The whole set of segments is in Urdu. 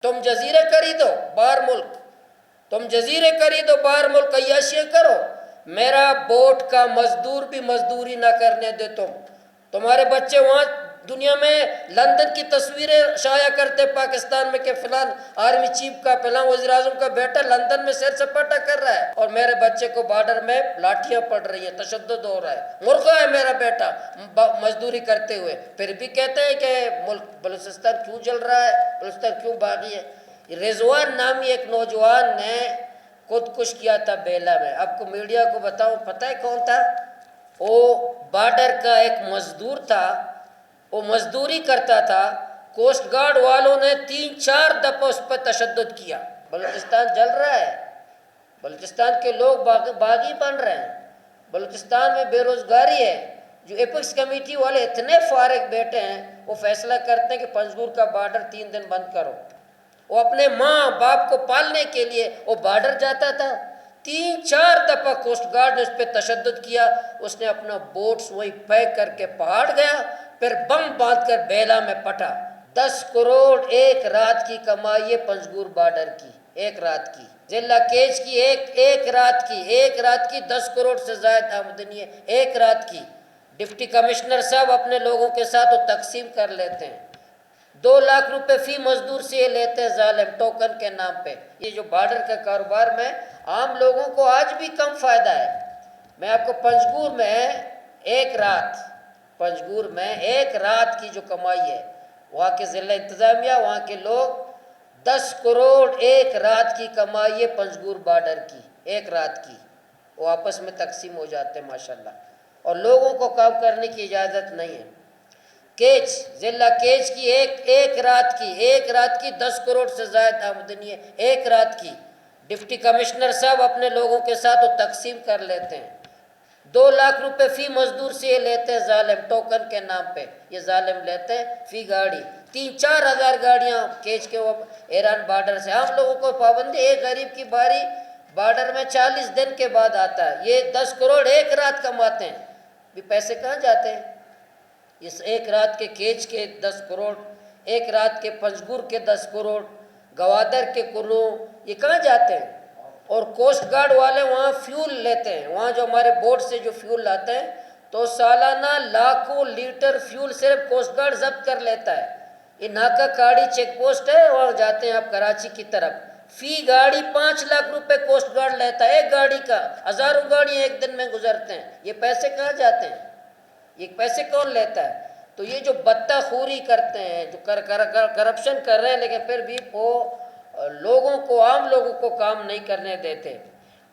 تم جزیرے خریدو باہر ملک، تم جزیرے خریدو باہر ملک، عیاشیاں کرو، میرا بوٹ کا مزدور بھی مزدوری نہ کرنے دے تمہارے بچے وہاں دنیا میں لندن کی تصویریں شائع کرتے پاکستان میں کہ فلان آرمی چیف کا فلان وزیر اعظم کا بیٹا لندن میں سیر سپاٹا کر رہا ہے، اور میرے بچے کو بارڈر میں لاٹھیاں پڑ رہی ہیں، تشدد ہو رہا ہے، مرغا ہے میرا بیٹا مزدوری کرتے ہوئے، پھر بھی کہتے ہیں کہ ملک بلوچستان کیوں جل رہا ہے، بلوچستان کیوں باغی ہے۔ رضوان نامی ایک نوجوان نے خودکش کیا تھا بیلا میں، آپ کو میڈیا کو بتاؤں پتہ ہے کون تھا؟ وہ بارڈر کا ایک مزدور تھا، وہ مزدوری کرتا تھا، کوسٹ گارڈ والوں نے 3-4 دفعہ اس پر تشدد کیا۔ بلوچستان جل رہا ہے، بلوچستان کے لوگ باغی بن رہے ہیں، بلوچستان میں بے روزگاری ہے۔ جو ایپکس کمیٹی والے اتنے فارغ بیٹھے ہیں، وہ فیصلہ کرتے ہیں کہ پنجگور کا بارڈر 3 دن بند کرو۔ وہ اپنے ماں باپ کو پالنے کے لیے وہ بارڈر جاتا تھا، 3-4 دفعہ کوسٹ گارڈ نے اس پہ تشدد کیا، اس نے اپنا بوٹس وہی پیک کر کے پہاڑ گیا، پھر بم باندھ کر بیلا میں پٹا۔ 10 کروڑ ایک رات کی کمائی ہے پنجگور بارڈر کی، ایک رات کی، ضلع کیچ کی ایک رات کی 10 کروڑ سے زائد آمدنی ہے، ایک رات کی۔ ڈپٹی کمشنر صاحب اپنے لوگوں کے ساتھ وہ تقسیم کر لیتے ہیں، 2 لاکھ روپے فی مزدور سے یہ لیتے ہیں ظالم، ٹوکن کے نام پہ۔ یہ جو بارڈر کا کاروبار میں عام لوگوں کو آج بھی کم فائدہ ہے۔ میں آپ کو پنجگور میں ایک رات کی جو کمائی ہے، وہاں کے ضلع انتظامیہ، وہاں کے لوگ 10 کروڑ ایک رات کی کمائی ہے پنجگور بارڈر کی، ایک رات کی، وہ آپس میں تقسیم ہو جاتے ہیں ماشاءاللہ، اور لوگوں کو کام کرنے کی اجازت نہیں ہے۔ کیچ، ضلع کیچ کی ایک رات کی 10 کروڑ سے زائد آمدنی ہے، ایک رات کی۔ ڈپٹی کمشنر صاحب اپنے لوگوں کے ساتھ وہ تقسیم کر لیتے ہیں، 2 لاکھ روپے فی مزدور سے یہ لیتے ہیں ظالم، ٹوکن کے نام پہ یہ ظالم لیتے ہیں فی گاڑی۔ 3-4 ہزار گاڑیاں کیچ کے وہ ایران بارڈر سے، عام لوگوں کو پابندی، ایک غریب کی باری بارڈر میں 40 دن کے بعد آتا ہے، یہ 10 کروڑ ایک رات کماتے ہیں، بھی پیسے کہاں جاتے ہیں؟ اس ایک رات کے کیچ کے 10 کروڑ، ایک رات کے پنجگور کے 10 کروڑ، گوادر کے کروڑ، یہ کہاں جاتے ہیں؟ اور کوسٹ گارڈ والے وہاں فیول لیتے ہیں، وہاں جو ہمارے بوٹ سے جو فیول لاتے ہیں، تو سالانہ لاکھوں لیٹر فیول صرف کوسٹ گارڈ ضبط کر لیتا ہے۔ یہ ناکہ کاڑی چیک پوسٹ ہے، وہاں جاتے ہیں آپ کراچی کی طرف، فی گاڑی 5 لاکھ روپے کوسٹ گارڈ لیتا ہے، ایک گاڑی کا، ہزاروں گاڑیاں ایک دن میں گزرتے ہیں، یہ پیسے کہاں جاتے ہیں؟ یہ پیسے کون لیتا ہے؟ تو یہ جو بتہ خوری کرتے ہیں، جو کرپشن کر رہے ہیں، لیکن پھر بھی وہ لوگوں کو، عام لوگوں کو کام نہیں کرنے دیتے۔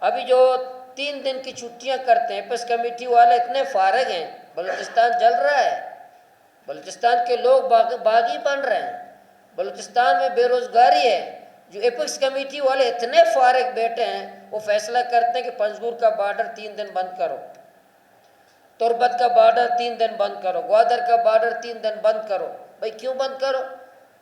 ابھی جو 3 دن کی چھٹیاں کرتے ہیں، پس کمیٹی والے اتنے فارغ ہیں، بلوچستان جل رہا ہے، بلوچستان کے لوگ باغی بن رہے ہیں، بلوچستان میں بے روزگاری ہے۔ جو ایپکس کمیٹی والے اتنے فارغ بیٹھے ہیں، وہ فیصلہ کرتے ہیں کہ پنجگور کا بارڈر 3 دن بند کرو، تربت کا بارڈر 3 دن بند کرو، گوادر کا بارڈر 3 دن بند کرو۔ بھئی کیوں بند کرو؟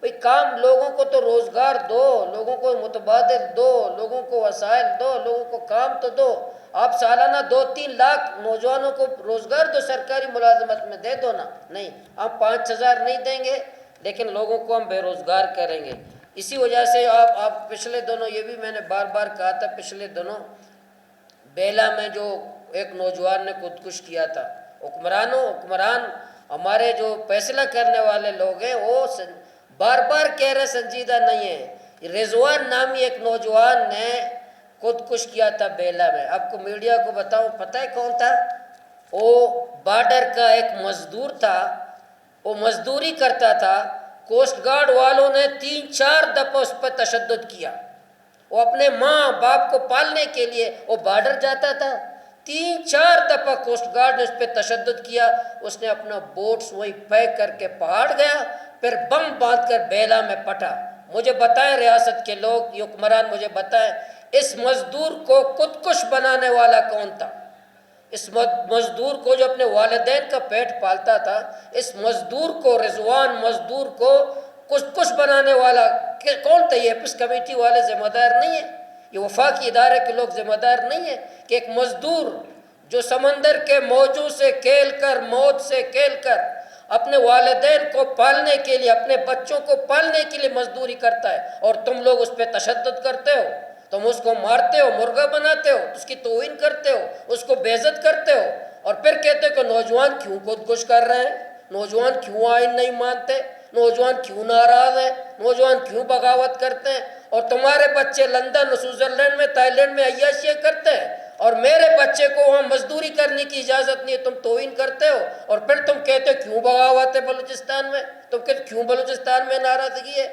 بھئی کام، لوگوں کو تو روزگار دو، لوگوں کو متبادل دو، لوگوں کو وسائل دو، لوگوں کو کام تو دو۔ آپ سالانہ 2-3 لاکھ نوجوانوں کو روزگار دو، سرکاری ملازمت میں دے دو نا۔ نہیں، ہم 5,000 نہیں دیں گے، لیکن لوگوں کو ہم بے روزگار کریں گے۔ اسی وجہ سے آپ پچھلے دنوں، یہ بھی میں نے بار بار کہا تھا، پچھلے دنوں بیلا میں جو ایک نوجوان نے خودکش کیا تھا، حکمران ہمارے جو فیصلہ کرنے والے لوگ ہیں، وہ بار بار کہہ رہے سنجیدہ نہیں ہے۔ رضوان نامی ایک نوجوان نے خودکش کیا تھا بیلا میں، آپ کو میڈیا کو بتاؤں پتہ ہے کون تھا؟ وہ بارڈر کا ایک مزدور تھا، وہ مزدوری کرتا تھا، کوسٹ گارڈ والوں نے 3-4 دفعہ اس پر تشدد کیا، وہ اپنے ماں باپ کو پالنے کے لیے وہ بارڈر جاتا تھا، 3-4 دفعہ کوسٹ گارڈ نے اس پہ تشدد کیا، اس نے اپنا بوٹس وہی پیک کر کے پہاڑ گیا، پھر بم باندھ کر بیلا میں پٹا۔ مجھے بتائیں ریاست کے لوگ، یہ حکمران مجھے بتائیں، اس مزدور کو خودکش بنانے والا کون تھا؟ اس مزدور کو، جو اپنے والدین کا پیٹ پالتا تھا، اس مزدور کو، رضوان مزدور کو خودکش بنانے والا کون تھا؟ یہ ایپس کمیٹی والے ذمہ دار نہیں ہیں؟ یہ وفاقی ادارے کے لوگ ذمہ دار نہیں ہیں کہ ایک مزدور جو سمندر کے موجوں سے کھیل کر، موت سے کھیل کر اپنے والدین کو پالنے کے لیے، اپنے بچوں کو پالنے کے لیے مزدوری کرتا ہے، اور تم لوگ اس پہ تشدد کرتے ہو، تم اس کو مارتے ہو، مرغا بناتے ہو، اس کی توہین کرتے ہو، اس کو بے عزت کرتے ہو، اور پھر کہتے ہو کہ نوجوان کیوں خودکش کر رہے ہیں، نوجوان کیوں آئین نہیں مانتے، نوجوان کیوں ناراض ہیں، نوجوان کیوں بغاوت کرتے ہیں، اور تمہارے بچے لندن، سوئٹزرلینڈ میں، تائی لینڈ میں عیاشیاں کرتے ہیں، اور میرے بچے کو وہاں مزدوری کرنے کی اجازت نہیں ہے، تم توہین کرتے ہو، اور پھر تم کہتے ہو کیوں بغاوت ہے بلوچستان میں، تم کہتے کیوں بلوچستان میں ناراضگی ہے۔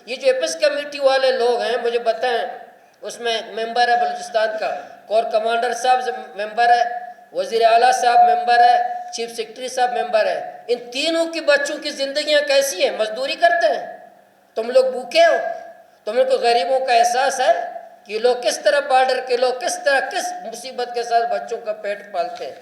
یہ جو ایپس کمیٹی والے لوگ ہیں مجھے بتائیں، اس میں ممبر ہے بلوچستان کا، کور کمانڈر صاحب ممبر ہے، وزیر اعلیٰ صاحب ممبر ہے، چیف سیکرٹری صاحب ممبر ہے، ان تینوں کی بچوں کی زندگیاں کیسی ہیں؟ مزدوری کرتے ہیں، تم لوگ بھوکے ہو، تمہیں کو غریبوں کا احساس ہے کہ لوگ کس طرح بارڈر کے لوگ کس طرح کس مصیبت کے ساتھ بچوں کا پیٹ پالتے ہیں۔